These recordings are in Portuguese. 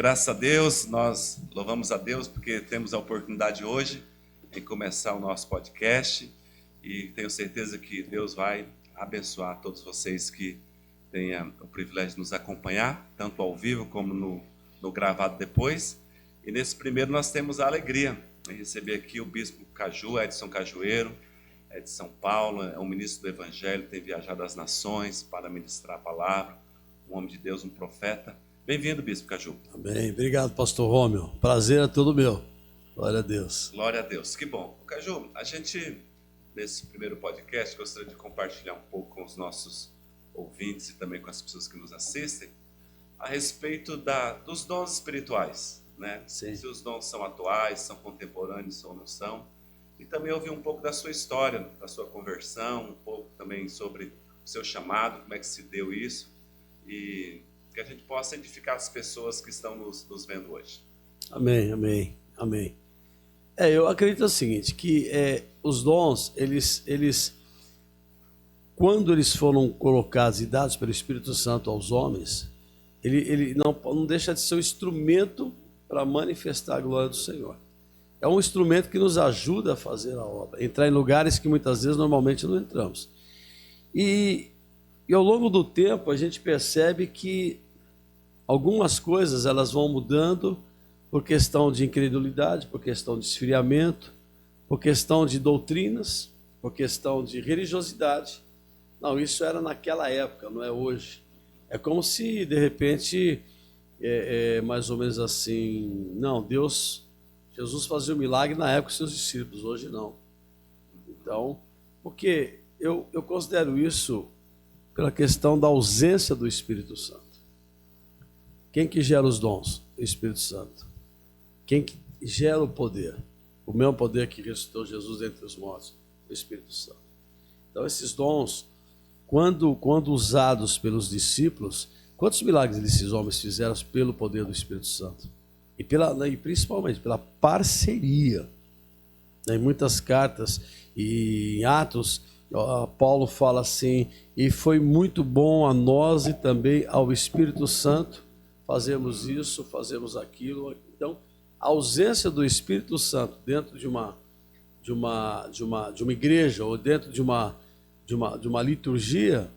Graças a Deus, nós louvamos a Deus porque temos a oportunidade hoje de começar o nosso podcast e tenho certeza que Deus vai abençoar todos vocês que tenham o privilégio de nos acompanhar, tanto ao vivo como no gravado depois. E nesse primeiro nós temos a alegria de receber aqui o Bispo Caju, Edson Cajueiro, de São Paulo, é um ministro do Evangelho, tem viajado às nações para ministrar a palavra, um homem de Deus, um profeta. Bem-vindo, Bispo Caju. Amém. Obrigado, pastor Rômio. Prazer é todo meu. Glória a Deus. Glória a Deus. Que bom. Caju, a gente, nesse primeiro podcast, gostaria de compartilhar um pouco com os nossos ouvintes e também com as pessoas que nos assistem a respeito dos dons espirituais, né? Sim. Se os dons são atuais, são contemporâneos ou não são. E também ouvir um pouco da sua história, da sua conversão, um pouco também sobre o seu chamado, como é que se deu isso e que a gente possa edificar as pessoas que estão nos vendo hoje. Amém, amém, amém. Eu acredito o seguinte, que os dons, eles, quando eles foram colocados e dados pelo Espírito Santo aos homens, ele não deixa de ser um instrumento para manifestar a glória do Senhor. É um instrumento que nos ajuda a fazer a obra, entrar em lugares que muitas vezes normalmente não entramos. E ao longo do tempo a gente percebe que algumas coisas elas vão mudando por questão de incredulidade, por questão de esfriamento, por questão de doutrinas, por questão de religiosidade. Não, isso era naquela época, não é hoje. É como se de repente, mais ou menos assim, não, Jesus fazia o milagre na época com seus discípulos, hoje não. Então, porque eu considero isso pela questão da ausência do Espírito Santo. Quem que gera os dons? O Espírito Santo. Quem que gera o poder? O mesmo poder que ressuscitou Jesus dentre os mortos, o Espírito Santo. Então esses dons, quando usados pelos discípulos, quantos milagres esses homens fizeram pelo poder do Espírito Santo? E principalmente pela parceria. Em muitas cartas e em Atos, Paulo fala assim, e foi muito bom a nós e também ao Espírito Santo, fazemos isso, fazemos aquilo. Então, a ausência do Espírito Santo dentro de uma igreja ou dentro de uma liturgia,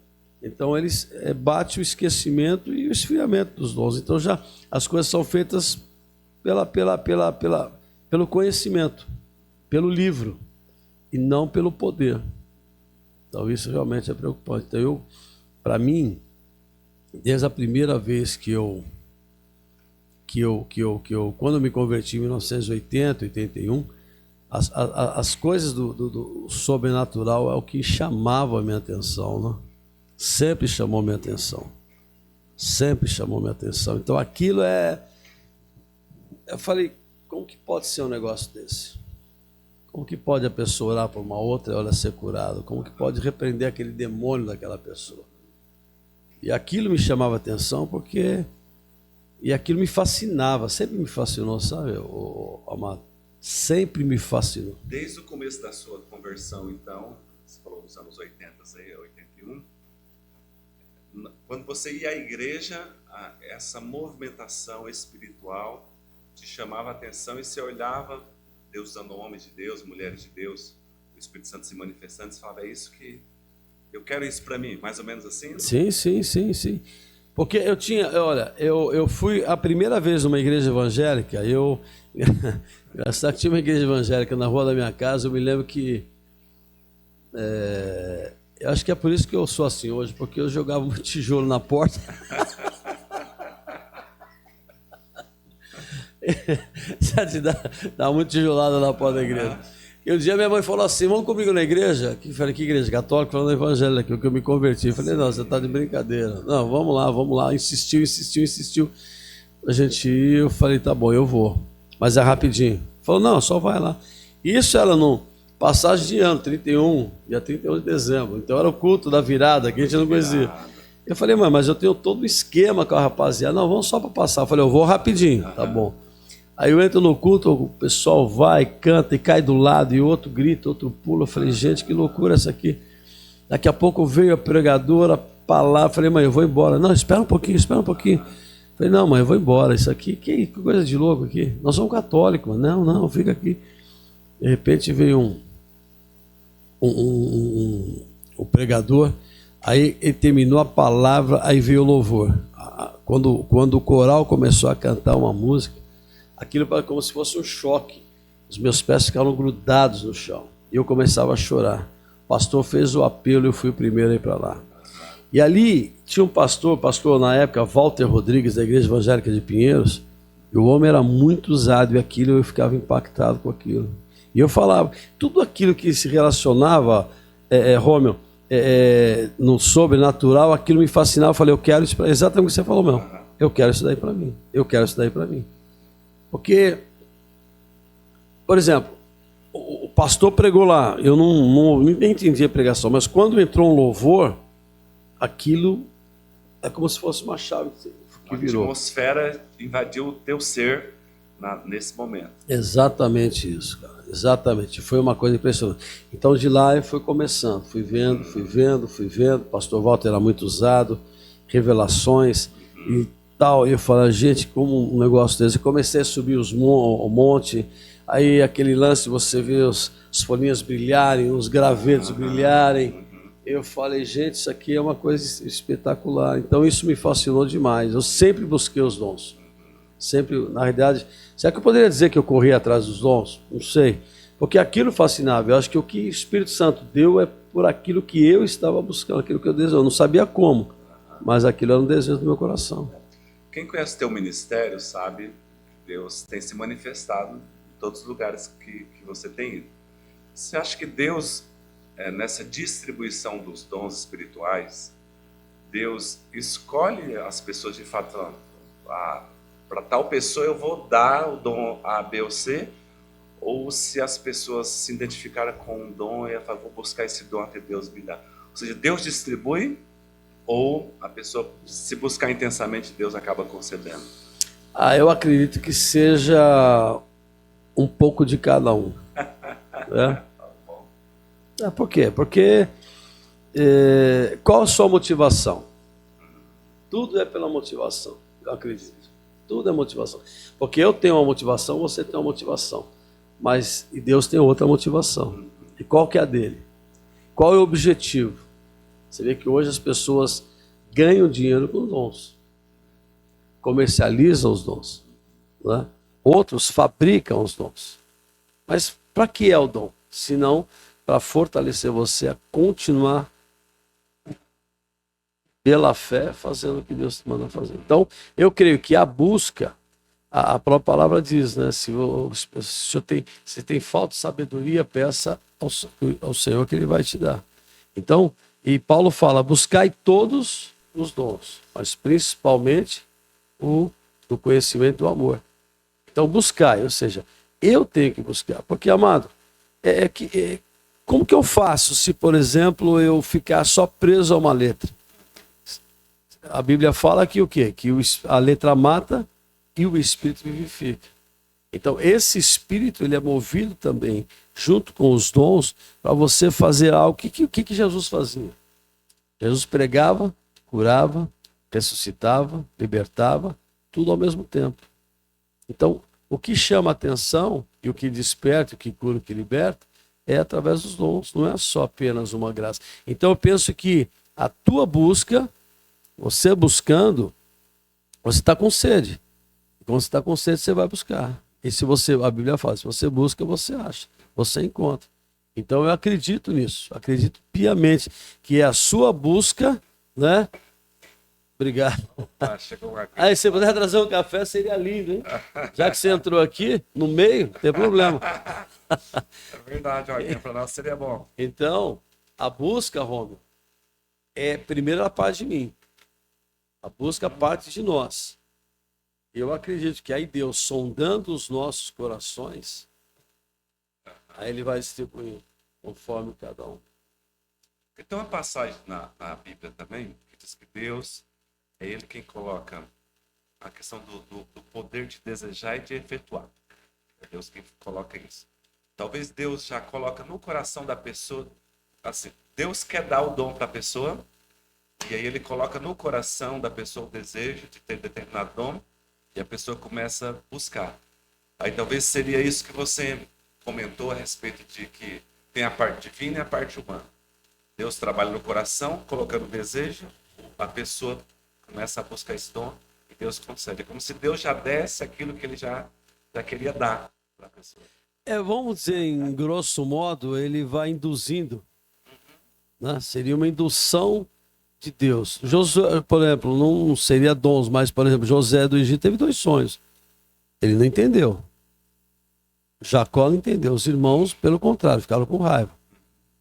então eles bate o esquecimento e o esfriamento dos dons. Então já as coisas são feitas pelo conhecimento, pelo livro e não pelo poder. Então isso realmente é preocupante. Então para mim, desde a primeira vez quando eu me converti em 1980, 81, as coisas do sobrenatural é o que chamava a minha atenção, né? Sempre chamou minha atenção. Sempre chamou minha atenção. Então aquilo eu falei, como que pode ser um negócio desse? Como que pode a pessoa orar por uma outra e ela ser curada? Como que pode repreender aquele demônio daquela pessoa? E aquilo me chamava atenção e aquilo me fascinava, sempre me fascinou, sabe, amado? Sempre me fascinou. Desde o começo da sua conversão, então, você falou dos anos 80, 81, quando você ia à igreja, essa movimentação espiritual te chamava a atenção e você olhava Deus dando homens de Deus, mulheres de Deus, o Espírito Santo se manifestando, você falava, é isso que eu quero isso para mim, mais ou menos assim? Não? Sim. Porque eu fui a primeira vez numa igreja evangélica, engraçado que tinha uma igreja evangélica na rua da minha casa, eu me lembro que, eu acho que é por isso que eu sou assim hoje, porque eu jogava um tijolo na porta. Já te dá muito tijolada na porta da igreja. E um dia minha mãe falou assim, vamos comigo na igreja? Eu falei, que igreja? Católica? Falando evangelho aqui, que eu me converti. Eu falei, não, você está de brincadeira. Não, vamos lá. Insistiu. A gente ir, eu falei, tá bom, eu vou. Mas é rapidinho. Falou, não, só vai lá. Isso era no passagem de ano, dia 31 de dezembro. Então era o culto da virada, que a gente não conhecia. Eu falei, mãe, mas eu tenho todo um esquema com a rapaziada. Não, vamos só para passar. Eu falei, eu vou rapidinho, tá bom. Aí eu entro no culto, o pessoal vai, canta e cai do lado, e outro grita, outro pula. Eu falei, gente, que loucura essa aqui. Daqui a pouco veio a pregadora, palavra. Eu falei, mãe, eu vou embora. Não, espera um pouquinho. Falei, não, mãe, eu vou embora. Isso aqui, que coisa de louco aqui. Nós somos católicos, mano. Não, fica aqui. De repente veio um pregador, aí ele terminou a palavra, aí veio o louvor. Quando o coral começou a cantar uma música, aquilo foi como se fosse um choque. Os meus pés ficaram grudados no chão. E eu começava a chorar. O pastor fez o apelo e eu fui o primeiro a ir para lá. E ali tinha um pastor na época, Walter Rodrigues, da Igreja Evangélica de Pinheiros, e o homem era muito usado, e aquilo eu ficava impactado com aquilo. E eu falava, tudo aquilo que se relacionava, Rômio, no sobrenatural, aquilo me fascinava. Eu falei, eu quero isso, exatamente o que você falou, meu. Eu quero isso daí para mim. Eu quero isso daí para mim. Porque, por exemplo, o pastor pregou lá, eu nem entendi a pregação, mas quando entrou um louvor, aquilo é como se fosse uma chave que virou. A atmosfera invadiu o teu ser nesse momento. Exatamente isso, cara. Exatamente. Foi uma coisa impressionante. Então de lá eu fui começando, fui vendo. O pastor Walter era muito usado, revelações e tal. E eu falei, gente, como um negócio desse. Eu comecei a subir o monte, aí aquele lance, você vê as folhinhas brilharem, os gravetos brilharem. Eu falei, gente, isso aqui é uma coisa espetacular. Então isso me fascinou demais. Eu sempre busquei os dons. Sempre, na realidade, será que eu poderia dizer que eu corri atrás dos dons? Não sei. Porque aquilo fascinava. Eu acho que o que o Espírito Santo deu é por aquilo que eu estava buscando, aquilo que eu desejava. Eu não sabia como, mas aquilo era um desejo do meu coração. Quem conhece o teu ministério sabe que Deus tem se manifestado em todos os lugares que você tem ido. Você acha que Deus, nessa distribuição dos dons espirituais, Deus escolhe as pessoas de fato, para tal pessoa eu vou dar o dom A, B ou C, ou se as pessoas se identificaram com um dom e vou buscar esse dom até Deus me dar. Ou seja, Deus distribui, ou a pessoa, se buscar intensamente, Deus acaba concedendo? Eu acredito que seja um pouco de cada um. Por quê? Porque qual a sua motivação? Tudo é pela motivação, eu acredito. Tudo é motivação. Porque eu tenho uma motivação, você tem uma motivação. Mas e Deus tem outra motivação. E qual que é a dele? Qual é o objetivo? Você vê que hoje as pessoas ganham dinheiro com dons. Comercializam os dons. Né? Outros fabricam os dons. Mas para que é o dom? Senão para fortalecer você a continuar pela fé, fazendo o que Deus te manda fazer. Então, eu creio que a busca, a própria palavra diz, né? Se você tem falta de sabedoria, peça ao Senhor que Ele vai te dar. Então, e Paulo fala, buscai todos os dons, mas principalmente o do conhecimento do amor. Então, buscai, ou seja, eu tenho que buscar. Porque, amado, como que eu faço se, por exemplo, eu ficar só preso a uma letra? A Bíblia fala que o quê? Que a letra mata e o Espírito vivifica. Então, esse Espírito, ele é movido também, junto com os dons, para você fazer algo. O que Jesus fazia? Jesus pregava, curava, ressuscitava, libertava, tudo ao mesmo tempo. Então, o que chama a atenção, e o que desperta, o que cura, o que liberta, é através dos dons, não é só apenas uma graça. Então, eu penso que a tua busca, você buscando, você está com sede. Quando você está com sede, você vai buscar. E se você, a Bíblia fala, se você busca, você acha, você encontra. Então eu acredito nisso, acredito piamente que é a sua busca, né? Obrigado. Aí, se puder trazer um café, seria lindo, hein? Já que você entrou aqui, no meio, não tem problema. É verdade, alguém para nós seria bom. Então, a busca, Rômulo, primeiro ela parte de mim. A busca parte de nós. Eu acredito que aí Deus, sondando os nossos corações, aí Ele vai distribuir conforme cada um. Então, a passagem na Bíblia também, que diz que Deus é Ele quem coloca a questão do poder de desejar e de efetuar. É Deus quem coloca isso. Talvez Deus já coloca no coração da pessoa, assim, Deus quer dar o dom para a pessoa, E aí ele coloca no coração da pessoa o desejo de ter determinado dom e a pessoa começa a buscar. Aí talvez seria isso que você comentou a respeito de que tem a parte divina e a parte humana. Deus trabalha no coração, colocando desejo, a pessoa começa a buscar esse dom e Deus concede. É como se Deus já desse aquilo que ele já queria dar para a pessoa. Vamos dizer, em grosso modo, ele vai induzindo. Né? Seria uma indução de Deus. Josué, por exemplo, não seria dons, mas, por exemplo, José do Egito teve 2 sonhos. Ele não entendeu. Jacó não entendeu. Os irmãos, pelo contrário, ficaram com raiva.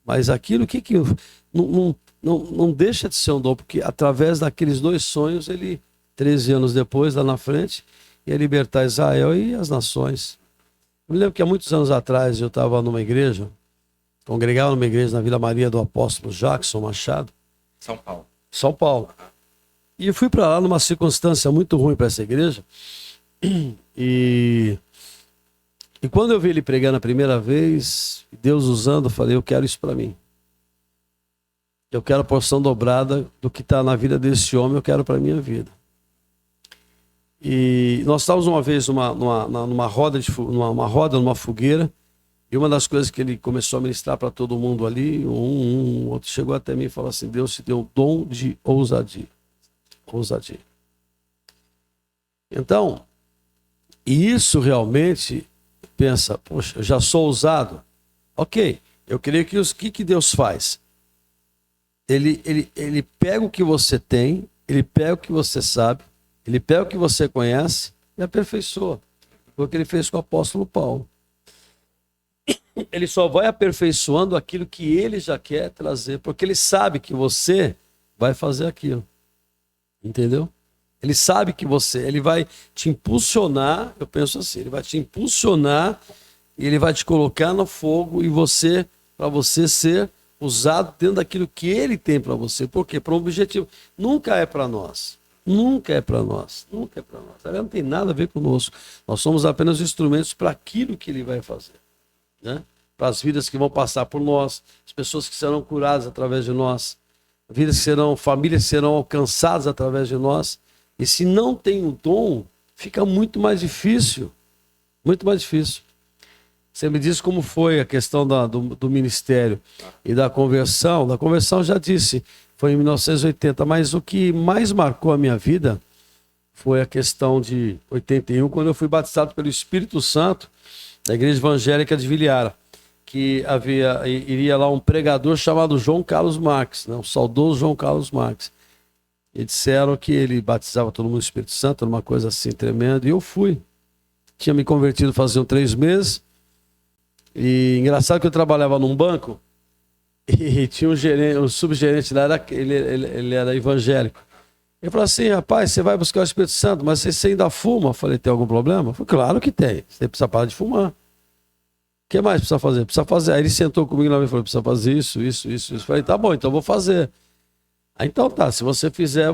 Mas aquilo que não deixa de ser um dom, porque através daqueles 2 sonhos, ele, 13 anos depois, lá na frente, ia libertar Israel e as nações. Eu me lembro que há muitos anos atrás eu estava numa igreja, congregava numa igreja na Vila Maria do Apóstolo Jackson Machado. São Paulo. E eu fui para lá numa circunstância muito ruim para essa igreja. E quando eu vi ele pregando a primeira vez, Deus usando, eu falei, eu quero isso para mim. Eu quero a porção dobrada do que está na vida desse homem, eu quero para a minha vida. E nós estávamos uma vez numa roda, numa fogueira, e uma das coisas que ele começou a ministrar para todo mundo ali, outro chegou até mim e falou assim, Deus te deu o dom de ousadia. Ousadia. Então, e isso realmente, pensa, poxa, eu já sou ousado. Ok, eu creio que Deus faz? Ele pega o que você tem, ele pega o que você sabe, ele pega o que você conhece e aperfeiçoa. Foi o que ele fez com o apóstolo Paulo. Ele só vai aperfeiçoando aquilo que ele já quer trazer, porque ele sabe que você vai fazer aquilo. Entendeu? Ele sabe que ele vai te impulsionar, eu penso assim, ele vai te impulsionar e ele vai te colocar no fogo e para você ser usado dentro daquilo que ele tem para você. Por quê? Para um objetivo. Nunca é para nós. Nunca é para nós. Nunca é para nós. Ela não tem nada a ver conosco. Nós somos apenas instrumentos para aquilo que ele vai fazer. Né? Para as vidas que vão passar por nós, as pessoas que serão curadas através de nós, famílias que serão alcançadas através de nós. E se não tem o dom, fica muito mais difícil. Muito mais difícil. Você me diz como foi a questão do ministério e da conversão. Da conversão, já disse, foi em 1980. Mas o que mais marcou a minha vida foi a questão de 81, quando eu fui batizado pelo Espírito Santo da Igreja Evangélica de Viliara. Que iria lá um pregador chamado João Carlos Marques, né? O saudoso João Carlos Marques. E disseram que ele batizava todo mundo no Espírito Santo, uma coisa assim tremenda. E eu fui. Tinha me convertido faziam 3 meses. E engraçado que eu trabalhava num banco e tinha um subgerente lá, ele era evangélico. Ele falou assim, rapaz, você vai buscar o Espírito Santo, mas você ainda fuma? Eu falei, tem algum problema? Eu falei, claro que tem. Você precisa parar de fumar. O que mais precisa fazer? Precisa fazer. Aí ele sentou comigo lá e falou, precisa fazer isso. Eu falei, tá bom, então eu vou fazer. Aí então tá, se você fizer,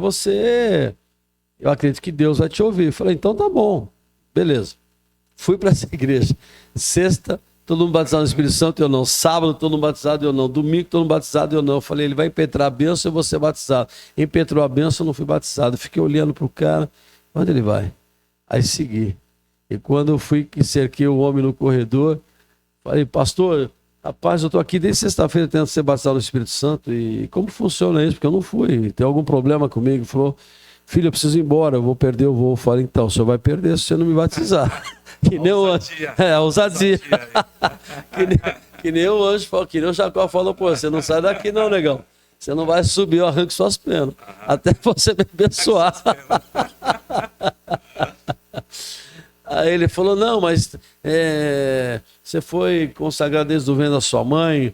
eu acredito que Deus vai te ouvir. Eu falei, então tá bom, beleza. Fui para essa igreja. Sexta, todo mundo batizado no Espírito Santo, eu não. Sábado, todo mundo batizado, eu não. Domingo, todo mundo batizado, eu não. Eu falei, ele vai impetrar a bênção e eu vou ser batizado. Impetrou a bênção, eu não fui batizado. Fiquei olhando pro cara, onde ele vai? Aí segui. E quando eu fui que cerquei o homem no corredor, falei, pastor, rapaz, eu estou aqui desde sexta-feira tentando ser batizado no Espírito Santo. E como funciona isso? Porque eu não fui. Tem algum problema comigo? Ele falou, filho, eu preciso ir embora, eu vou perder o voo. Eu falei, então, o senhor vai perder se você não me batizar. Que nem o anjo. Ousadia. Que nem o anjo falou, que nem o Jacó falou, pô, você não sai daqui não, negão. Você não vai subir, eu arranco suas penas. Até você me abençoar. Aí ele falou, não, mas você foi consagrado desde o ventre da sua mãe,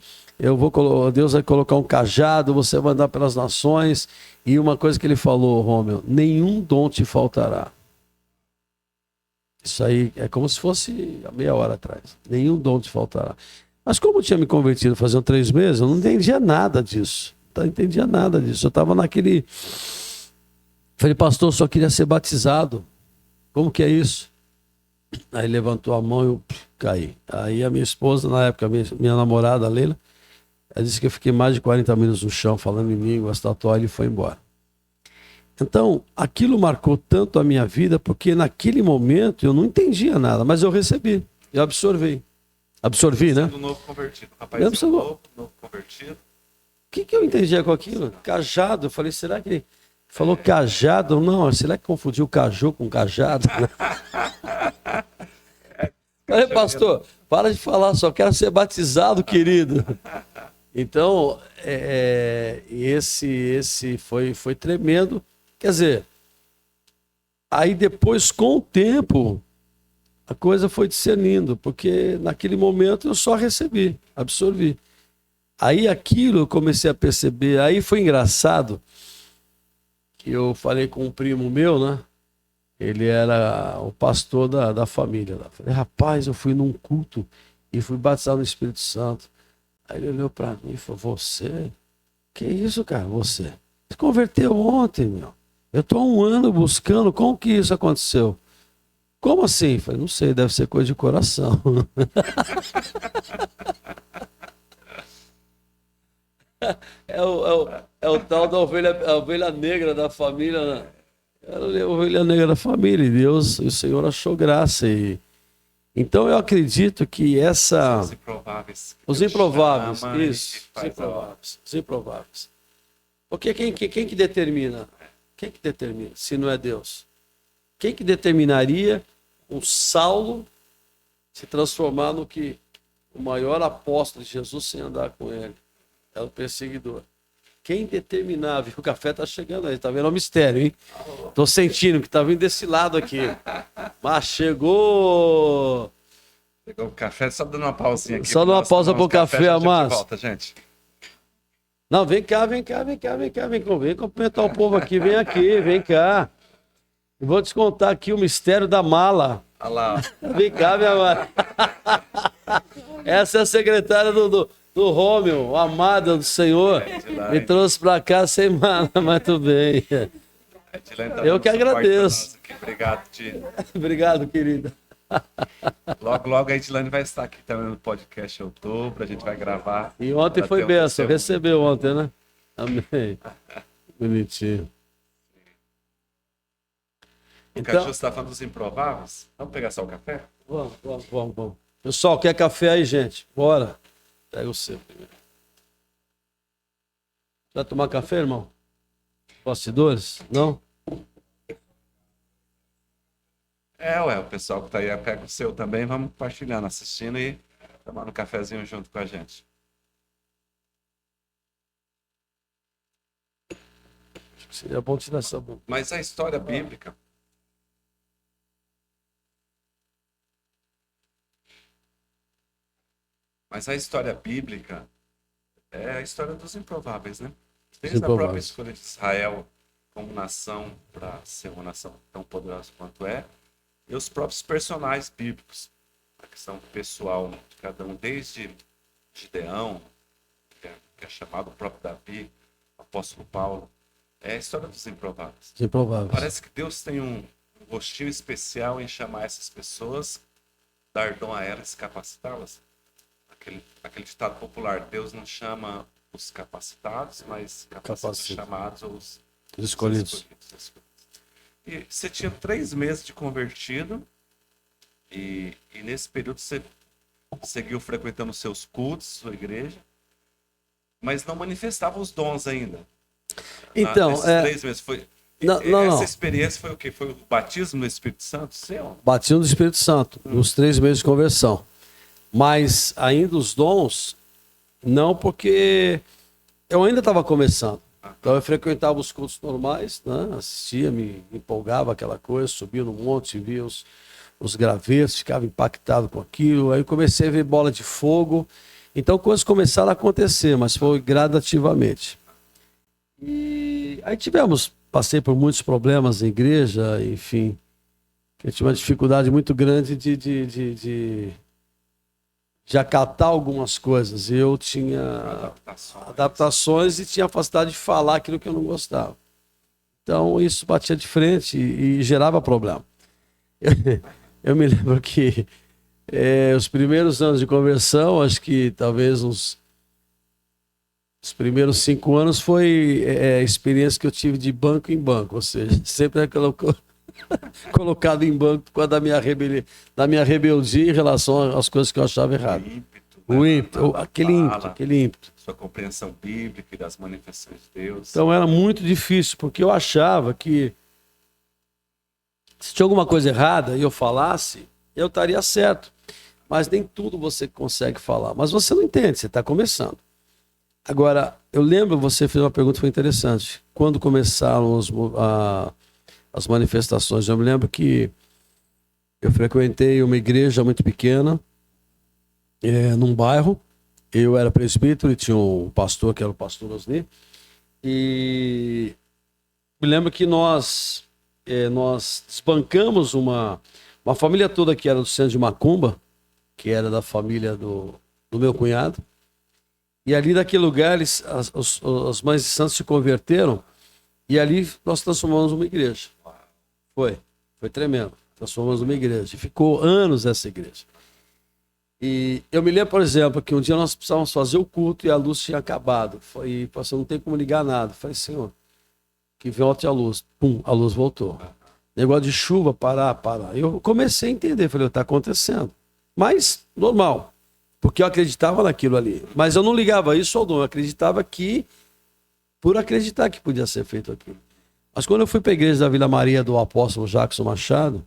Deus vai colocar um cajado, você vai andar pelas nações. E uma coisa que ele falou, Rômio, nenhum dom te faltará. Isso aí é como se fosse há meia hora atrás. Nenhum dom te faltará. Mas como eu tinha me convertido faziam 3 meses, eu não entendia nada disso. Não entendia nada disso. Eu estava naquele... Falei, pastor, eu só queria ser batizado. Como que é isso? Aí levantou a mão e eu caí. Aí a minha esposa, na época, minha namorada, a Leila, ela disse que eu fiquei mais de 40 minutos no chão, falando em línguas, tatuagem, e foi embora. Então, aquilo marcou tanto a minha vida, porque naquele momento eu não entendia nada, mas eu recebi, eu absorvi. Absorvi, né? Sendo novo convertido. Rapaz, novo convertido. O que eu entendia com aquilo? Cajado. Eu falei, será que ele falou cajado? Não, será que confundiu caju com cajado? Falei, pastor, para de falar, só quero ser batizado, querido. Então, esse foi tremendo. Quer dizer, aí depois, com o tempo, a coisa foi discernindo, porque naquele momento eu só recebi, absorvi. Aí aquilo eu comecei a perceber, aí foi engraçado, que eu falei com um primo meu, né? Ele era o pastor da família lá. Falei, rapaz, eu fui num culto e fui batizado no Espírito Santo. Aí ele olhou pra mim e falou, você? Que isso, cara, você? Se converteu ontem, meu. Eu tô há 1 ano buscando, como que isso aconteceu? Como assim? Falei, não sei, deve ser coisa de coração. É o tal da a ovelha negra da família, né? Era a ovelha negra da família, e Deus, o Senhor achou graça. Então eu acredito que essa... Os improváveis. Os improváveis, chama isso. e faz Os improváveis. Porque quem que determina? Quem que determina, se não é Deus? Quem que determinaria o Saulo se transformar no que o maior apóstolo de Jesus sem andar com ele? É o perseguidor. Quem determinava? O café tá chegando aí, tá vendo? É um mistério, hein? Tô sentindo que tá vindo desse lado aqui. Mas chegou! Pegou o café, só dando uma pausinha aqui. Só dando uma pausa pro café, Amás. Volta, gente. Não, vem cá, vem cumprimentar o povo aqui, vem cá. Eu vou te contar aqui o mistério da mala. Olha lá. Vem cá, minha mãe. Essa é a secretária do Rômio, amada do Senhor. Me trouxe pra cá sem mala, mas tudo bem. Eu que agradeço. Obrigado, Tio. Obrigado, querida. Logo a Edilane vai estar aqui também no podcast Outubro, a gente vai gravar. E ontem foi bênção, recebeu ontem, né? Amém. Bonitinho. O Caju está falando dos improváveis. Vamos pegar só o café? Vamos. Pessoal, quer café aí, gente? Bora. Pega o seu primeiro. Vai tomar café, irmão? Bastidores? Não? O pessoal que tá aí, pega o seu também, vamos compartilhando, assistindo e tomando um cafezinho junto com a gente. Acho que seria bom tirar essa boca. Mas a história bíblica... Mas a história bíblica é a história dos improváveis, né? Desde a própria escolha de Israel como nação para ser uma nação tão poderosa quanto é, e os próprios personagens bíblicos, a questão pessoal de cada um, desde Gideão, que é chamado o próprio Davi, o apóstolo Paulo, é a história dos improváveis. Parece que Deus tem um gostinho especial em chamar essas pessoas, dar dom a elas, capacitá-las. Aquele ditado popular, Deus não chama os capacitados, mas capacita os chamados ou os escolhidos. E você tinha 3 meses de convertido e nesse período você seguiu frequentando seus cultos, sua igreja, mas não manifestava os dons ainda. Então, nesses 3 meses essa experiência foi o quê? Foi o batismo no Espírito Santo seu? Batismo do Espírito Santo, nos 3 meses de conversão. Mas ainda os dons, não, porque eu ainda estava começando. Então eu frequentava os cultos normais, né? Assistia, me empolgava aquela coisa, subia no monte, via os gravetos, ficava impactado com aquilo. Aí eu comecei a ver bola de fogo. Então coisas começaram a acontecer, mas foi gradativamente. E aí passei por muitos problemas na igreja, enfim. Eu tinha uma dificuldade muito grande de acatar algumas coisas. Eu tinha adaptações e tinha facilidade de falar aquilo que eu não gostava. Então isso batia de frente e gerava problema. Eu me lembro que os primeiros anos de conversão, acho que talvez uns Os primeiros 5 anos foi a experiência que eu tive de banco em banco, ou seja, sempre é colocado em banco por causa da minha rebeldia em relação às coisas que eu achava errado. O ímpeto, aquele ímpeto. Sua compreensão bíblica e das manifestações de Deus. Então era muito difícil, porque eu achava que se tinha alguma coisa errada e eu falasse, eu estaria certo. Mas nem tudo você consegue falar. Mas você não entende, você está começando. Agora, eu lembro, você fez uma pergunta que foi interessante. Quando começaram as manifestações, eu me lembro que eu frequentei uma igreja muito pequena, num bairro. Eu era presbítero e tinha um pastor, que era o pastor Osni. E me lembro que nós desbancamos uma família toda que era do centro de Macumba, que era da família do meu cunhado. E ali naquele lugar, as mães de santos se converteram e ali nós transformamos uma igreja. Foi tremendo. Transformamos uma igreja. E ficou anos essa igreja. E eu me lembro, por exemplo, que um dia nós precisávamos fazer o culto e a luz tinha acabado. E passou, não tem como ligar nada. Falei, Senhor, que volte a luz. Pum, a luz voltou. Negócio de chuva, parar. Eu comecei a entender. Falei, está acontecendo. Mas, normal. Porque eu acreditava naquilo ali. Mas eu não ligava isso ao dom. Eu acreditava por acreditar que podia ser feito aquilo. Mas quando eu fui para a igreja da Vila Maria do apóstolo Jackson Machado,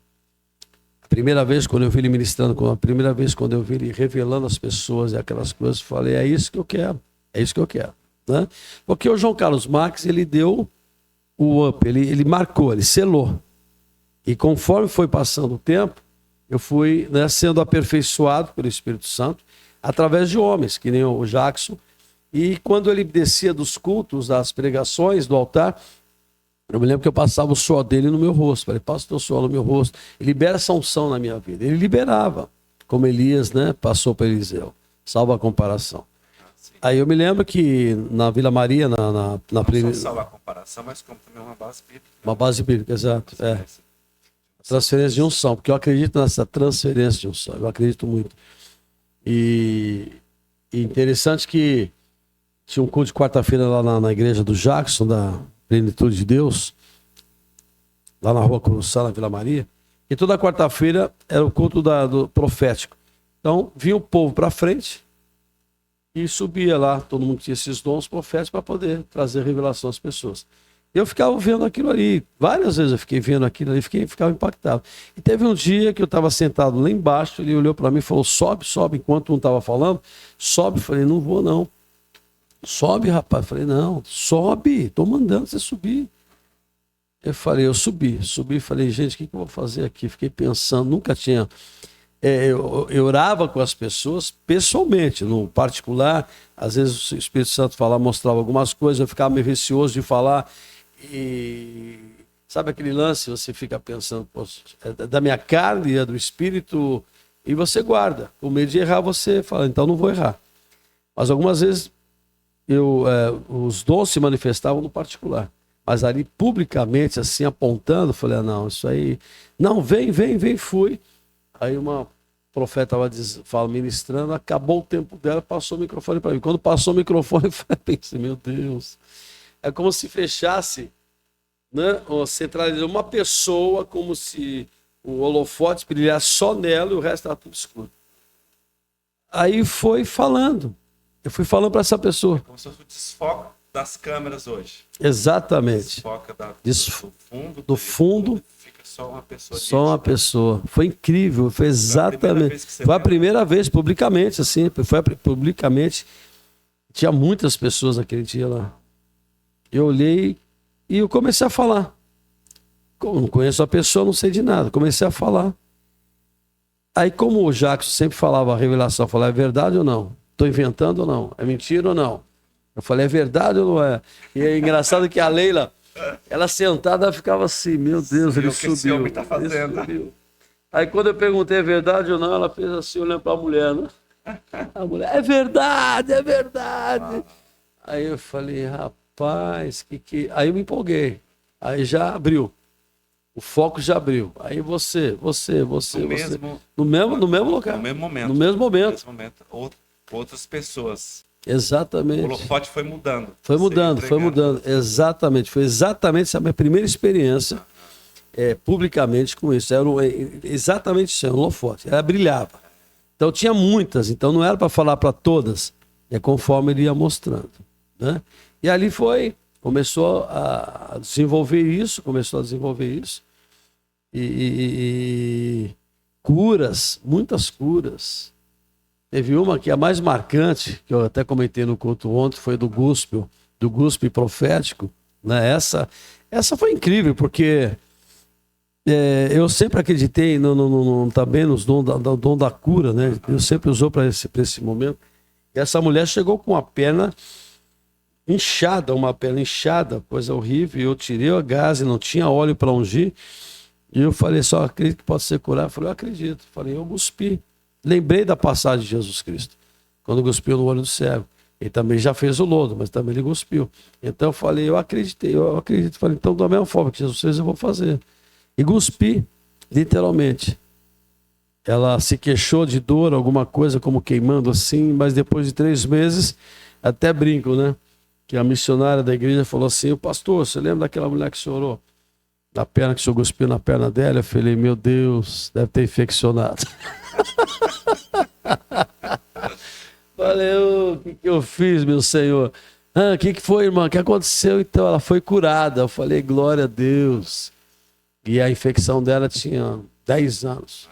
a primeira vez quando eu vi ele ministrando, a primeira vez quando eu vi ele revelando as pessoas e aquelas coisas, eu falei, é isso que eu quero. É isso que eu quero. Né? Porque o João Carlos Marques, ele deu o up, ele marcou, ele selou. E conforme foi passando o tempo, eu fui, né, sendo aperfeiçoado pelo Espírito Santo, através de homens, que nem o Jackson. E quando ele descia dos cultos, das pregações, do altar, eu me lembro que eu passava o suor dele no meu rosto. Falei, passa o teu suor no meu rosto. Ele libera essa unção na minha vida. Ele liberava, como Elias, né, passou para Eliseu. Salva a comparação. Aí eu me lembro que na Vila Maria, na primeira... Não só salva a comparação, mas como também uma base bíblica. Uma base bíblica, exato. Transferência de unção, porque eu acredito nessa transferência de unção. Eu acredito muito. E interessante que tinha um culto de quarta-feira lá na igreja do Jackson, da Plenitude de Deus, lá na Rua Curuçá, na Vila Maria. E toda quarta-feira era o culto do profético. Então, vinha o povo para frente e subia lá, todo mundo tinha esses dons proféticos para poder trazer revelação às pessoas. Eu ficava vendo aquilo ali, várias vezes eu fiquei vendo aquilo ali, ficava impactado. E teve um dia que eu estava sentado lá embaixo, ele olhou para mim e falou, sobe, enquanto um estava falando, sobe. Eu falei, não vou não. Sobe, rapaz. Eu falei, não, sobe, estou mandando você subir. Eu falei, eu subi, falei, gente, o que eu vou fazer aqui? Fiquei pensando, nunca tinha... Eu orava com as pessoas pessoalmente, no particular, às vezes o Espírito Santo mostrava algumas coisas, eu ficava meio receoso de falar. E sabe aquele lance? Você fica pensando, é da minha carne, é do Espírito, e você guarda. Com medo de errar, você fala, então não vou errar. Mas algumas vezes os dons se manifestavam no particular. Mas ali, publicamente, assim, apontando, falei, não, isso aí... Não, vem, fui. Aí uma profeta estava ministrando, acabou o tempo dela, passou o microfone para mim. Quando passou o microfone, eu pensei, meu Deus... É como se fechasse, né, ou centralizou uma pessoa, como se o holofote brilhasse só nela e o resto estava tudo escuro. Aí foi falando. Eu fui falando para essa pessoa. É como se fosse o desfoque das câmeras hoje. Exatamente. Desfoca do fundo. Fica só uma pessoa. Só uma pessoa. Foi incrível. Foi exatamente. Foi a primeira vez, publicamente, assim. Publicamente. Tinha muitas pessoas naquele dia lá. Eu olhei e eu comecei a falar. Como não conheço a pessoa, não sei de nada. Comecei a falar. Aí, como o Jackson sempre falava a revelação, eu falei, é verdade ou não? Estou inventando ou não? É mentira ou não? Eu falei, é verdade ou não é? E é engraçado que a Leila, ela sentada, ela ficava assim, meu Deus, ele subiu. Esse homem tá fazendo. Aí, quando eu perguntei é verdade ou não, ela fez assim, olhando para a mulher, né? A mulher, é verdade, é verdade. Aí eu falei, rapaz, aí eu me empolguei. Aí já abriu. O foco já abriu. Aí você. No mesmo lugar. No mesmo momento. No mesmo momento. Outras pessoas Exatamente. O holofote foi mudando. Foi Você mudando, foi entregando. mudando. Exatamente. Foi exatamente essa minha primeira experiência publicamente com isso. Era exatamente isso, era um holofote. Ela brilhava. Então tinha muitas, então não era para falar para todas. É conforme ele ia mostrando, né? E ali começou a desenvolver isso, e curas, muitas curas. Teve uma que é a mais marcante, que eu até comentei no culto ontem, foi do guspe profético, né? Essa foi incrível, porque eu sempre acreditei também nos dom da cura, né? Deus sempre usou para esse momento. E essa mulher chegou com uma perna inchada, coisa horrível. E eu tirei a gás e não tinha óleo para ungir. E eu falei, só acredito que pode ser curado. Eu falei, eu acredito. Falei, eu cuspi. Lembrei da passagem de Jesus Cristo, quando cuspiu no olho do cego. Ele também já fez o lodo, mas também ele cuspiu. Então eu falei, eu acredito. Falei, então da mesma forma que Jesus fez, eu vou fazer. E cuspi, literalmente. Ela se queixou de dor, alguma coisa como queimando assim, mas depois de 3 meses, até brinco, né? Que a missionária da igreja falou assim, o pastor, você lembra daquela mulher que chorou? Da perna que o senhor cuspiu na perna dela? Eu falei, meu Deus, deve ter infeccionado. Falei, o que eu fiz, meu senhor? O que foi, irmã? O que aconteceu? Então, ela foi curada. Eu falei, glória a Deus. E a infecção dela tinha 10 anos.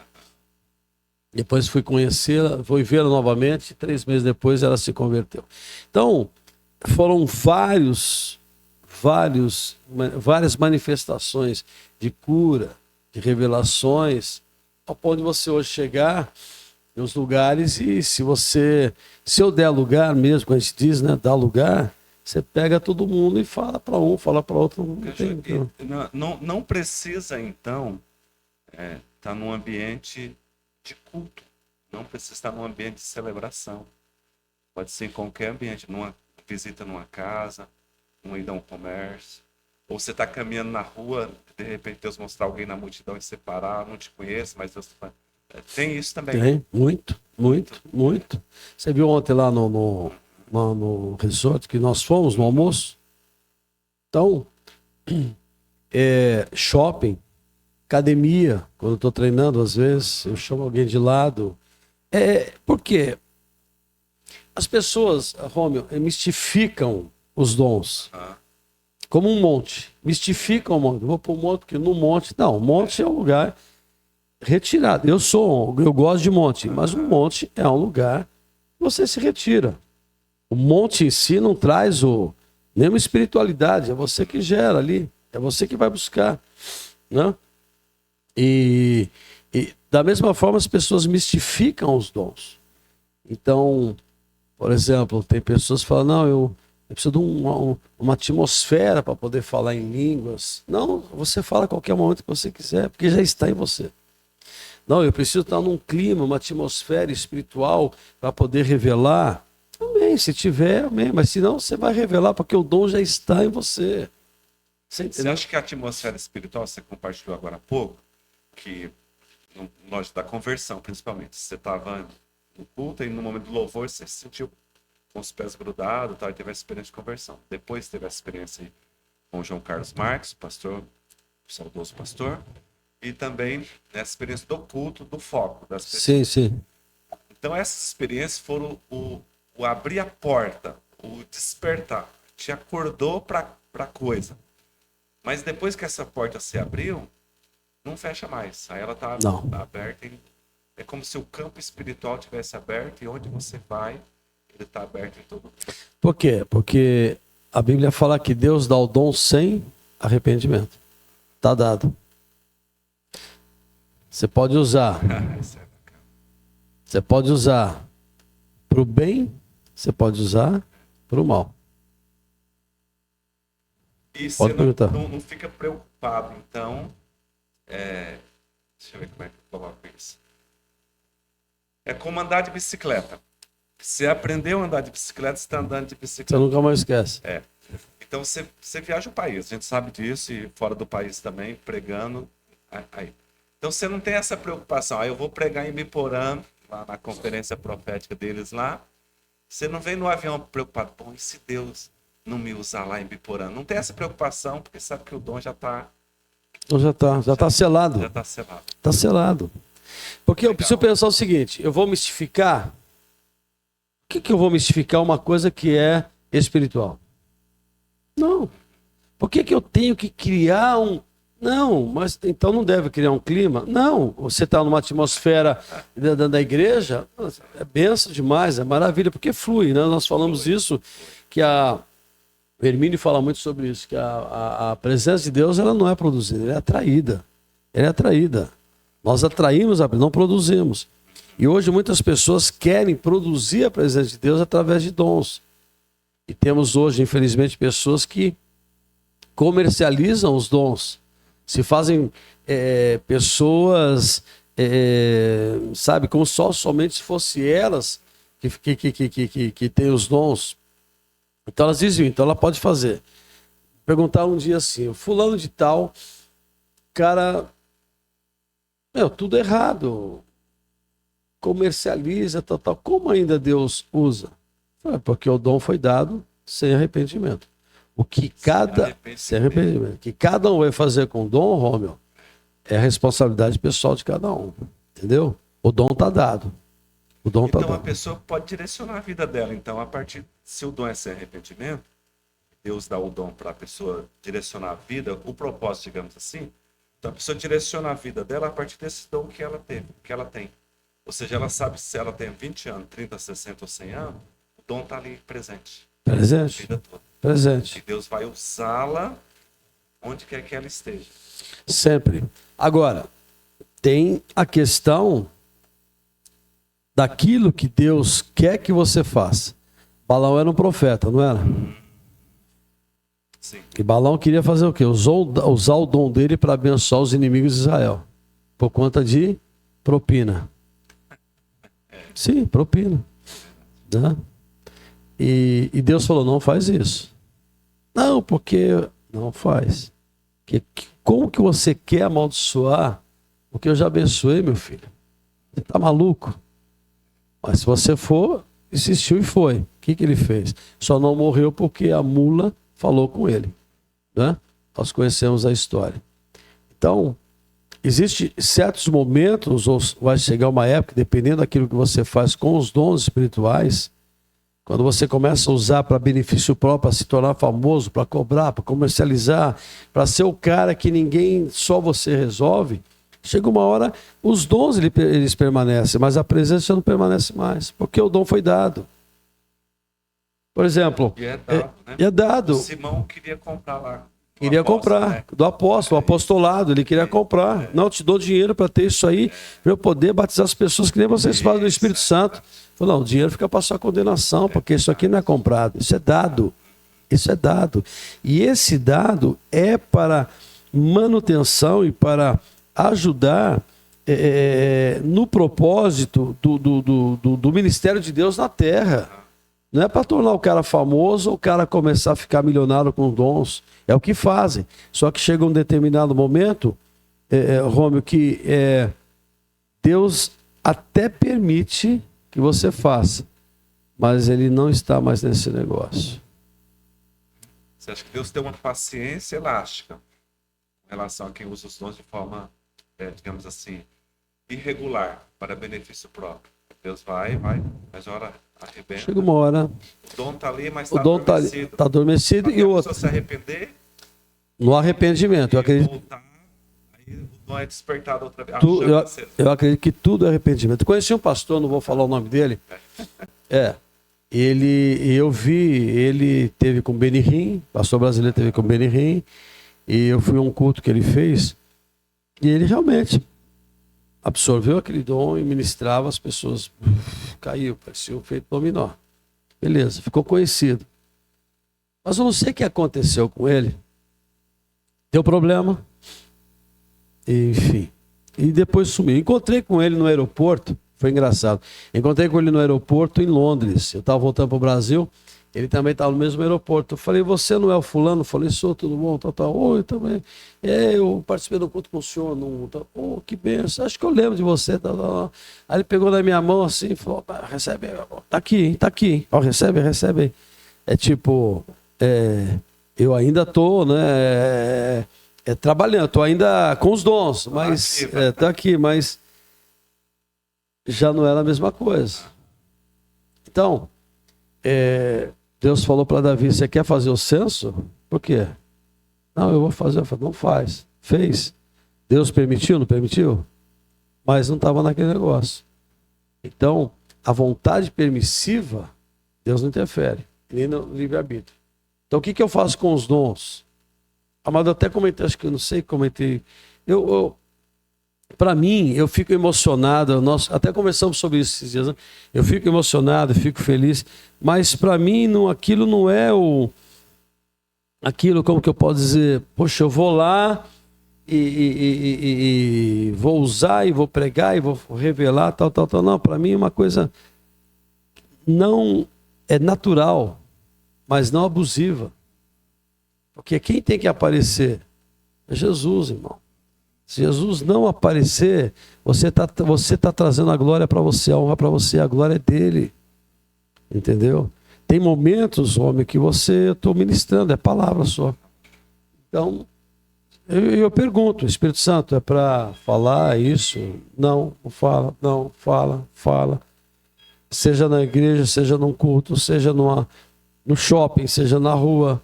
Depois fui conhecê-la, fui vê-la novamente. 3 meses depois ela se converteu. Então, foram várias manifestações de cura, de revelações, ao ponto de você hoje chegar nos lugares e se eu der lugar mesmo, como a gente diz, né, dar lugar, você pega todo mundo e fala para um, fala para outro. Não precisa, então, estar num ambiente de culto. Não precisa estar num ambiente de celebração. Pode ser em qualquer ambiente, numa visita numa casa, numa ida a um comércio. Ou você está caminhando na rua, de repente Deus mostrar alguém na multidão e separar, não te conheço, mas Deus tem isso também. Tem, muito. Você viu ontem lá no resort que nós fomos, no almoço? Então, shopping, academia, quando eu estou treinando, às vezes, eu chamo alguém de lado. Por quê? As pessoas, Rômio, mistificam os dons. Como um monte. Mistificam o monte. Vou para o monte, porque no monte... Não, o monte é um lugar retirado. Eu gosto de monte, mas o monte é um lugar que você se retira. O monte em si não traz nenhuma espiritualidade. É você que gera ali. É você que vai buscar. Né? E da mesma forma as pessoas mistificam os dons. Então, por exemplo, tem pessoas que falam, não, eu preciso de uma atmosfera para poder falar em línguas. Não, você fala a qualquer momento que você quiser, porque já está em você. Não, eu preciso estar num clima, uma atmosfera espiritual para poder revelar. Amém, se tiver, amém. Mas se não, você vai revelar, porque o dom já está em você. Você acha que a atmosfera espiritual, você compartilhou agora há pouco, que nós da conversão, principalmente, você estava no culto e no momento do louvor você se sentiu com os pés grudados, e teve a experiência de conversão. Depois teve a experiência com o João Carlos Marques, pastor, o saudoso pastor, e também nessa experiência do culto, do foco das pessoas. Sim. Então essas experiências foram o abrir a porta, o despertar. Te acordou para a coisa. Mas depois que essa porta se abriu, não fecha mais. Aí ela está aberta. É como se o campo espiritual tivesse aberto e onde você vai, ele está aberto em todo. Por quê? Porque a Bíblia fala que Deus dá o dom sem arrependimento. Está dado. Você pode usar. Você pode usar para o bem, você pode usar para o mal. E pode você não fica preocupado, então. Deixa eu ver como é que eu coloco isso. É como andar de bicicleta. Você aprendeu a andar de bicicleta, você está andando de bicicleta. Você nunca mais esquece. Então você viaja o país, a gente sabe disso, e fora do país também, pregando. Aí. Então você não tem essa preocupação. Aí eu vou pregar em Biporã, lá na conferência profética deles lá, Você não vem no avião preocupado, bom, e se Deus não me usar lá em Biporã? Não tem essa preocupação, porque sabe que o dom já está... Então já está selado. Já está selado. Está selado. Porque eu Legal. preciso pensar o seguinte, eu vou mistificar... Por que eu vou mistificar uma coisa que é espiritual? Não. Por que eu tenho que criar um... Não, mas então não deve criar um clima? Não, você está numa atmosfera da igreja, é benção demais, é maravilha, porque flui, né? Nós falamos isso, que o Hermínio fala muito sobre isso, que a presença de Deus ela não é produzida, ela é atraída. Ela é atraída. Nós atraímos, não produzimos. E hoje muitas pessoas querem produzir a presença de Deus através de dons. E temos hoje, infelizmente, pessoas que comercializam os dons. Se fazem pessoas, sabe, como somente se fosse elas que têm os dons. Então elas diziam, então ela pode fazer. Perguntaram um dia assim, fulano de tal, cara, tudo errado. Comercializa, tal. Como ainda Deus usa? Porque o dom foi dado sem arrependimento. O que sem arrependimento. Que cada um vai fazer com o dom, Rômio, é a responsabilidade pessoal de cada um. Entendeu? O dom está dado. O dom então tá a dado. pessoa pode direcionar a vida dela. Então, se o dom é sem arrependimento, Deus dá o dom para a pessoa direcionar a vida, o propósito, digamos assim. Então a pessoa direciona a vida dela a partir desse dom que ela tem. Ou seja, ela sabe se ela tem 20 anos, 30, 60 ou 100 anos, o dom está ali presente. Presente. A vida toda. Presente. E Deus vai usá-la onde quer que ela esteja. Sempre. Agora, tem a questão daquilo que Deus quer que você faça. Balaão era um profeta, não era? Sim. E Balaão queria fazer o quê? Usar o dom dele para abençoar os inimigos de Israel. Por conta de propina. Sim, propina. Né? E Deus falou, não faz isso. Não, porque não faz. Como que você quer amaldiçoar o que eu já abençoei, meu filho? Você está maluco? Mas se você for, insistiu e foi. O que ele fez? Só não morreu porque a mula falou com ele. Né? Nós conhecemos a história. Então, existem certos momentos, ou vai chegar uma época, dependendo daquilo que você faz com os dons espirituais, quando você começa a usar para benefício próprio, para se tornar famoso, para cobrar, para comercializar, para ser o cara que ninguém, só você resolve, chega uma hora, os dons eles permanecem, mas a presença não permanece mais, porque o dom foi dado. Por exemplo, E é dado, né? é dado. O Simão queria comprar lá. Queria comprar, né? do apóstolo, o apostolado, ele queria comprar. Não, eu te dou dinheiro para ter isso aí, para eu poder batizar as pessoas que nem vocês fazem do Espírito Santo. Falou, não, o dinheiro fica para sua condenação, porque isso aqui não é comprado, isso é dado. Isso é dado. E esse dado é para manutenção e para ajudar no propósito do ministério de Deus na terra. Não é para tornar o cara famoso ou o cara começar a ficar milionário com dons. É o que fazem. Só que chega um determinado momento, Rômio, que Deus até permite que você faça, mas ele não está mais nesse negócio. Você acha que Deus tem uma paciência elástica em relação a quem usa os dons de forma, digamos assim, irregular, para benefício próprio? Deus vai, mas a hora arrebenta. Chega uma hora. O dom está ali, mas O dom está adormecido. E o outro. Se arrepender, no arrependimento. Eu acredito. Voltar, aí o dom é despertado outra vez. Eu acredito que tudo é arrependimento. Conheci um pastor, não vou falar o nome dele. Eu vi, ele teve com Benihim, pastor brasileiro teve com Benihim, e eu fui a um culto que ele fez, e ele realmente absorveu aquele dom e ministrava, as pessoas caiu, parecia um feito dominó. Beleza, ficou conhecido. Mas eu não sei o que aconteceu com ele. Deu problema. Enfim. E depois sumiu. Encontrei com ele no aeroporto. Foi engraçado. Encontrei com ele no aeroporto em Londres. Eu estava voltando para o Brasil. Ele também estava no mesmo aeroporto. Eu falei, você não é o fulano? Eu falei, sou, tudo bom? Oi, também. Eu participei do culto com o senhor. Que benção. Acho que eu lembro de você. Aí ele pegou na minha mão assim e falou, recebe. Tá aqui, hein? Tá aqui. Hein? Ó, recebe. É tipo, eu ainda tô, né? Trabalhando, tô ainda com os dons, mas tá aqui, mas já não era a mesma coisa. Então, Deus falou para Davi, você quer fazer o censo? Por quê? Não, eu vou fazer. Eu falei, não faz. Fez. Deus permitiu, não permitiu? Mas não estava naquele negócio. Então, a vontade permissiva, Deus não interfere, nem no livre-arbítrio. Então, o que eu faço com os dons? Amado, eu até comentei, acho que eu não sei, comentei. Para mim, eu fico emocionado, nós até conversamos sobre isso esses dias, né? Eu fico emocionado, fico feliz, mas para mim aquilo não é aquilo, como que eu posso dizer, poxa, eu vou lá e vou usar e vou pregar e vou revelar, tal. Não, para mim é uma coisa não é natural, mas não abusiva. Porque quem tem que aparecer é Jesus, irmão. Se Jesus não aparecer, você tá trazendo a glória para você, a honra para você, a glória é dele. Entendeu? Tem momentos, homem, que eu estou ministrando, é palavra só. Então, eu pergunto, o Espírito Santo é para falar isso? Não fala, não, fala. Seja na igreja, seja num culto, seja no shopping, seja na rua,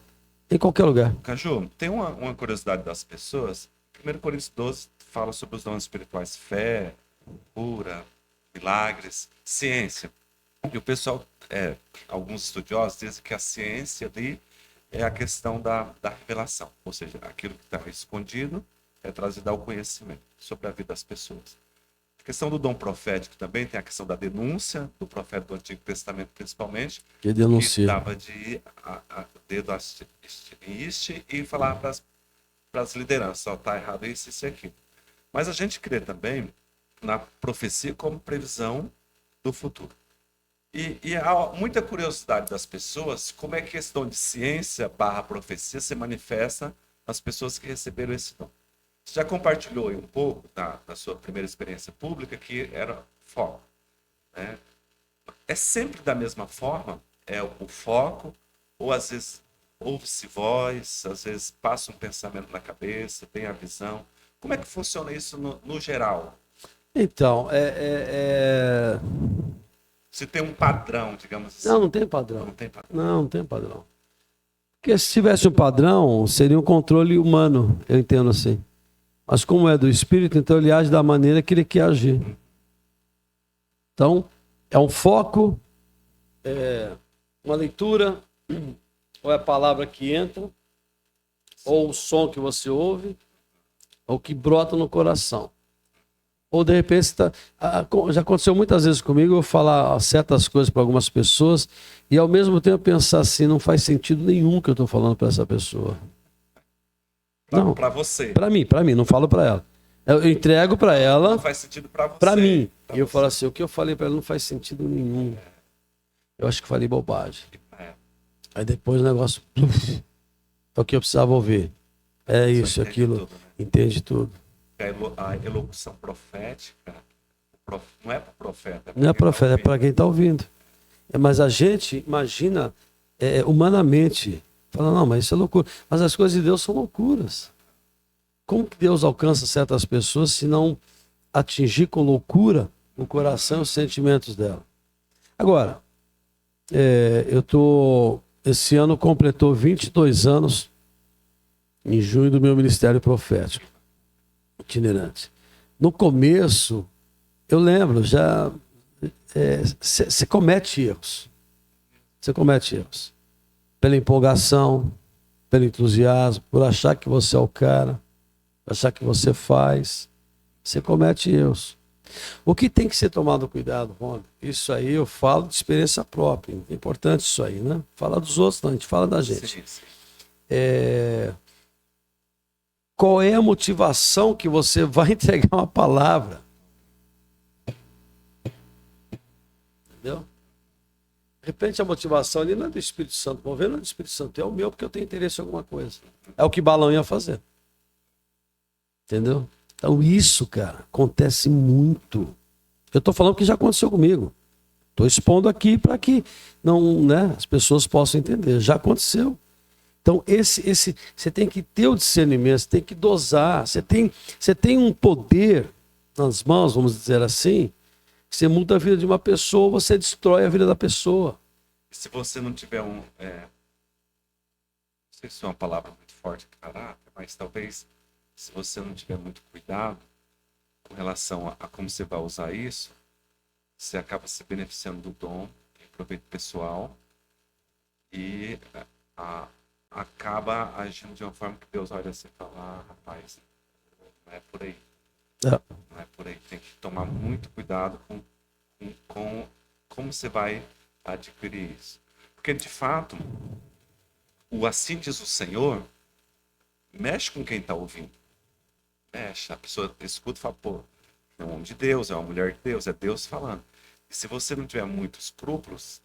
em qualquer lugar. Caju, tem uma curiosidade das pessoas. 1 Coríntios 12 fala sobre os dons espirituais, fé, cura, milagres, ciência. E o pessoal, alguns estudiosos dizem que a ciência ali é a questão da revelação, ou seja, aquilo que está escondido é trazido ao conhecimento sobre a vida das pessoas. A questão do dom profético também tem a questão da denúncia do profeta do Antigo Testamento, principalmente, que denuncia. Que dava de ir a dedo e falar para as lideranças, está errado isso e aquilo. Mas a gente crê também na profecia como previsão do futuro. E há muita curiosidade das pessoas como é que a questão de ciência / profecia se manifesta nas pessoas que receberam esse dom. Você já compartilhou aí um pouco da sua primeira experiência pública, que era foco, né? É sempre da mesma forma? É o foco? Ou às vezes ouve-se voz, às vezes passa um pensamento na cabeça, tem a visão? Como é que funciona isso no geral? Então, Se tem um padrão, digamos assim. Não tem padrão. Não tem padrão. Não tem padrão. Porque se tivesse um padrão, seria um controle humano, eu entendo assim. Mas como é do Espírito, então ele age da maneira que ele quer agir. Então, é um foco, uma leitura, ou é a palavra que entra, ou o som que você ouve, ou que brota no coração. Ou de repente, já aconteceu muitas vezes comigo, eu falar certas coisas para algumas pessoas e ao mesmo tempo pensar assim, não faz sentido nenhum que eu estou falando para essa pessoa. Não, para você. Para mim, não falo para ela. Eu entrego para ela. Não faz sentido para você. Para mim. E eu falo assim, o que eu falei para ela não faz sentido nenhum. Eu acho que falei bobagem. Aí depois o negócio, é o que eu precisava ouvir. É isso, aquilo, tudo, né? Entende tudo. A elocução profética não é para o profeta. Não é profeta, é para quem está ouvindo. Mas a gente imagina humanamente, fala, não, mas isso é loucura. Mas as coisas de Deus são loucuras. Como que Deus alcança certas pessoas se não atingir com loucura o coração e os sentimentos dela? Agora, esse ano completou 22 anos em junho do meu ministério profético itinerante. No começo, eu lembro, você comete erros. Você comete erros. Pela empolgação, pelo entusiasmo, por achar que você é o cara, por achar que você faz. Você comete erros. O que tem que ser tomado cuidado, Rômulo? Isso aí eu falo de experiência própria. É importante isso aí, né? Falar dos outros, não, a gente fala da gente. Sim. Qual é a motivação que você vai entregar uma palavra? Entendeu? De repente a motivação ali não é do Espírito Santo. Movendo não é do Espírito Santo, é o meu, porque eu tenho interesse em alguma coisa. É o que Balão ia fazer. Entendeu? Então isso, cara, acontece muito. Eu tô falando que já aconteceu comigo. Tô expondo aqui para que não, né, as pessoas possam entender. Já aconteceu. Então você tem que ter o discernimento, você tem que dosar. Você tem um poder nas mãos, vamos dizer assim, que você muda a vida de uma pessoa, você destrói a vida da pessoa. Se você não tiver não sei se é uma palavra muito forte de caráter, mas talvez se você não tiver muito cuidado com relação a como você vai usar isso, você acaba se beneficiando do dom, de proveito pessoal, e acaba agindo de uma forma que Deus olha assim e fala, rapaz, não é por aí. Não é por aí. Tem que tomar muito cuidado com como você vai adquirir isso. Porque, de fato, o assim diz o Senhor mexe com quem está ouvindo. Mexe. A pessoa escuta e fala, pô, é um homem de Deus, é uma mulher de Deus, é Deus falando. E se você não tiver muitos escrúpulos,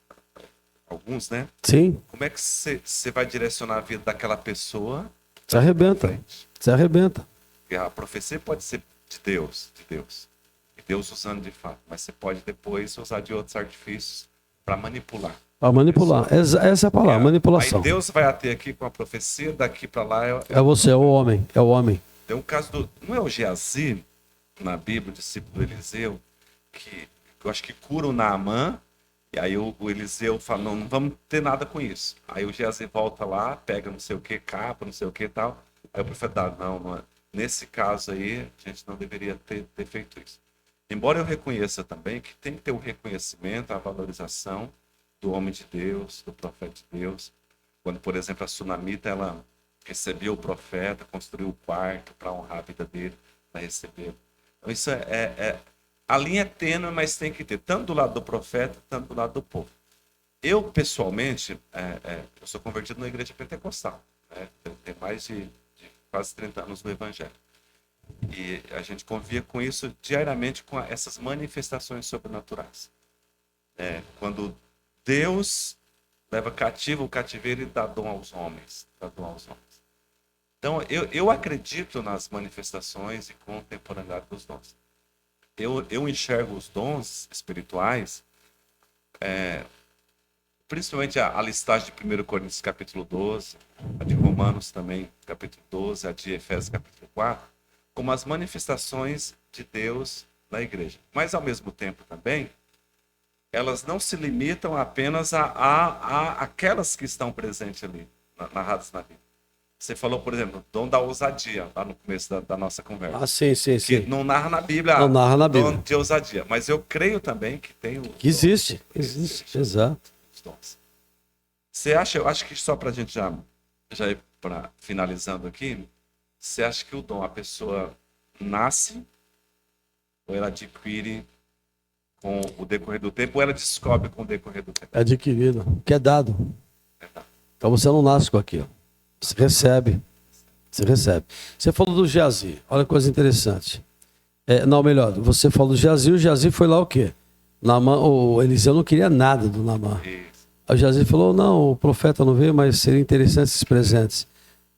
alguns, né? Sim. Como é que você vai direcionar a vida daquela pessoa? Se arrebenta. Se arrebenta. Porque a profecia pode ser de Deus. E Deus usando de fato. Mas você pode depois usar de outros artifícios para manipular. Para manipular. Essa é a palavra, manipulação. Aí Deus vai até aqui com a profecia, daqui para lá... É você, é o homem. É o homem. Tem um caso do... Não é o Geazi, na Bíblia, o discípulo do Eliseu, que eu acho que cura o Naamã, e aí o Eliseu fala, não vamos ter nada com isso. Aí o Geazi volta lá, pega não sei o que, capa, não sei o que e tal. Aí o profeta dá, não é. Nesse caso aí, a gente não deveria ter feito isso. Embora eu reconheça também que tem que ter o reconhecimento, a valorização do homem de Deus, do profeta de Deus. Quando, por exemplo, a Sunamita, ela recebeu o profeta, construiu o quarto para honrar a vida dele, para receber. Então isso a linha é tênue, mas tem que ter, tanto do lado do profeta, tanto do lado do povo. Eu, pessoalmente, eu sou convertido na igreja pentecostal. Né? Tem mais de quase 30 anos no Evangelho. E a gente convia com isso diariamente, com essas manifestações sobrenaturais. Quando Deus leva cativo o cativeiro e dá dom aos homens. Então, eu acredito nas manifestações e contemporaneidade dos dons. Eu enxergo os dons espirituais, principalmente a listagem de 1 Coríntios capítulo 12, a de Romanos também, capítulo 12, a de Efésios capítulo 4, como as manifestações de Deus na igreja. Mas, ao mesmo tempo também, elas não se limitam apenas a aquelas que estão presentes ali, narradas na Bíblia. Você falou, por exemplo, dom da ousadia, lá no começo da nossa conversa. Ah, sim. Que não narra na Bíblia, não narra na Bíblia. Dom de ousadia. Mas eu creio também que tem o... Que existe, exato. Os dons. Você acha, eu acho que só para a gente já ir finalizando aqui, você acha que o dom, a pessoa nasce ou ela adquire com o decorrer do tempo, ou ela descobre com o decorrer do tempo? É adquirido, que é dado. Então você não nasce com aquilo. Você recebe. Você falou do Geazi. Olha que coisa interessante. Não, melhor, você falou do Geazi. O Geazi foi lá o quê? O Eliseu não queria nada do Naamã. Aí o Geazi falou, não, o profeta não veio, mas seria interessante esses presentes.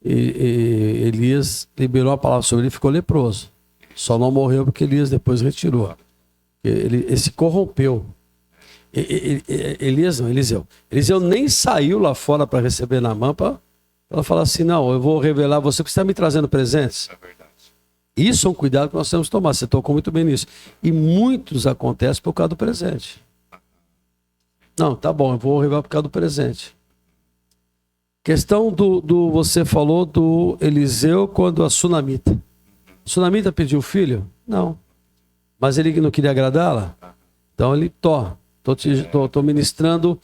E Elias liberou a palavra sobre ele e ficou leproso. Só não morreu porque Elias depois retirou. Ele se corrompeu. Eliseu nem saiu lá fora para receber Naamã para ela falar assim, não, eu vou revelar a você que você está me trazendo presentes. É verdade. Isso é um cuidado que nós temos que tomar. Você tocou muito bem nisso. E muitos acontecem por causa do presente. Não, tá bom, eu vou revelar por causa do presente. Questão do você falou do Eliseu quando a Sunamita. Sunamita pediu filho? Não. Mas ele não queria agradá-la? Então ele, tô ministrando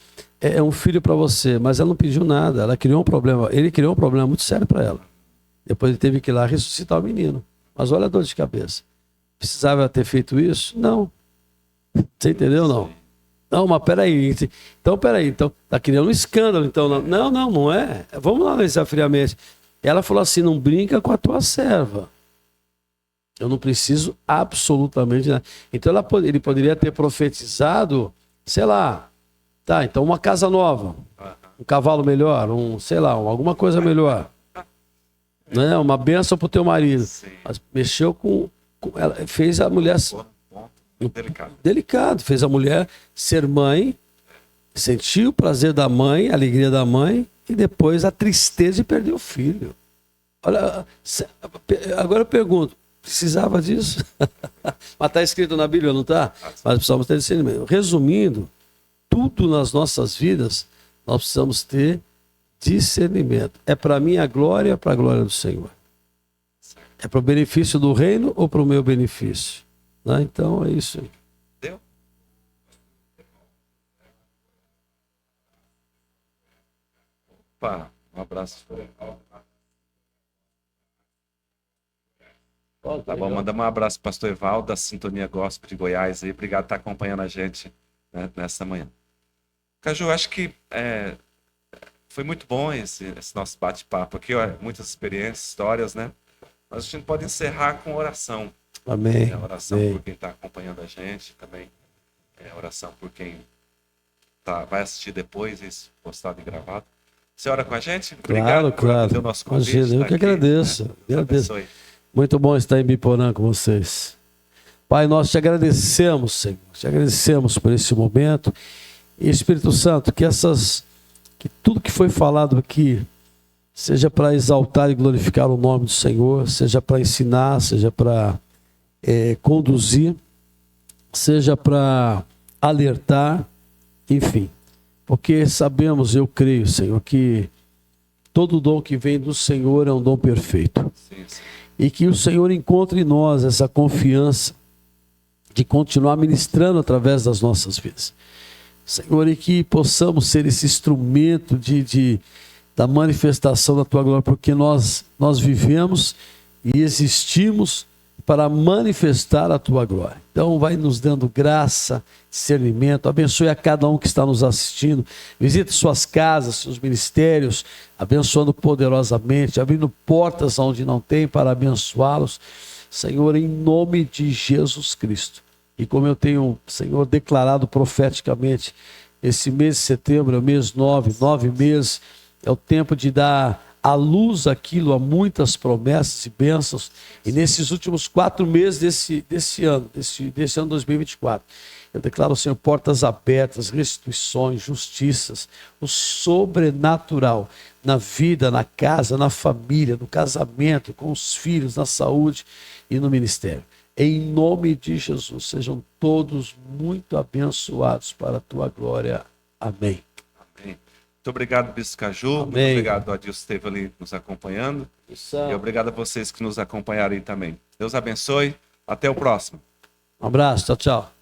um filho para você, mas ela não pediu nada, ela criou um problema, ele criou um problema muito sério para ela. Depois ele teve que ir lá ressuscitar o menino. Mas olha a dor de cabeça. Precisava ter feito isso? Não. Você entendeu, não? Não, mas peraí. Então, tá criando um escândalo. Então, não é. Vamos lá analisar friamente. Ela falou assim, não brinca com a tua serva. Eu não preciso absolutamente nada. Então ele poderia ter profetizado, sei lá, Tá, então uma casa nova, um cavalo melhor, sei lá, alguma coisa melhor. Né? Uma bênção pro teu marido. Sim. Mas mexeu com ela, fez a mulher Delicado. delicado, fez a mulher ser mãe, sentir o prazer da mãe, a alegria da mãe e depois a tristeza de perder o filho. Olha, agora eu pergunto, precisava disso? Mas está escrito na Bíblia, não está? Mas precisamos ter discernimento. Resumindo, tudo nas nossas vidas nós precisamos ter discernimento. É para a minha glória, para a glória do Senhor. É para o benefício do reino ou para o meu benefício? Né? Então é isso aí. Deu? Opa, um abraço. Tá bom, mandamos um abraço para o pastor Evaldo, da Sintonia Gospel de Goiás. Aí. Obrigado por estar acompanhando a gente, né, nessa manhã. Caju, acho que foi muito bom esse nosso bate-papo aqui. Ó, muitas experiências, histórias, né? Mas a gente pode encerrar com oração. Amém. Oração Amém. por quem está acompanhando a gente também. Oração por quem vai assistir depois isso postado e gravado. Você ora com a gente? Claro, claro. Pelo nosso convite, Imagina, eu tá que aqui, agradeço. né? Agradeço. Abençoe. Muito bom estar em Biporã com vocês. Pai, nós te agradecemos, Senhor. Te agradecemos por esse momento. E Espírito Santo, que tudo que foi falado aqui seja para exaltar e glorificar o nome do Senhor, seja para ensinar, seja para conduzir, seja para alertar, enfim. Porque sabemos, eu creio, Senhor, que todo dom que vem do Senhor é um dom perfeito. Sim, sim. E que o Senhor encontre em nós essa confiança de continuar ministrando através das nossas vidas. Senhor, e que possamos ser esse instrumento da manifestação da Tua glória, porque nós vivemos e existimos para manifestar a Tua glória. Então vai nos dando graça, discernimento, abençoe a cada um que está nos assistindo, visite suas casas, seus ministérios, abençoando poderosamente, abrindo portas onde não tem para abençoá-los, Senhor, em nome de Jesus Cristo. E como eu tenho, Senhor, declarado profeticamente, esse mês de setembro é o mês 9 meses, é o tempo de dar à luz aquilo, a muitas promessas e bênçãos. E nesses últimos 4 meses desse ano 2024, eu declaro, Senhor, portas abertas, restituições, justiças, o sobrenatural na vida, na casa, na família, no casamento, com os filhos, na saúde e no ministério. Em nome de Jesus, sejam todos muito abençoados para a Tua glória. Amém. Amém. Muito obrigado, Bispo Caju. Amém. Muito obrigado, Adilson, que esteve ali nos acompanhando. E obrigado a vocês que nos acompanharam aí também. Deus abençoe. Até o próximo. Um abraço. Tchau, tchau.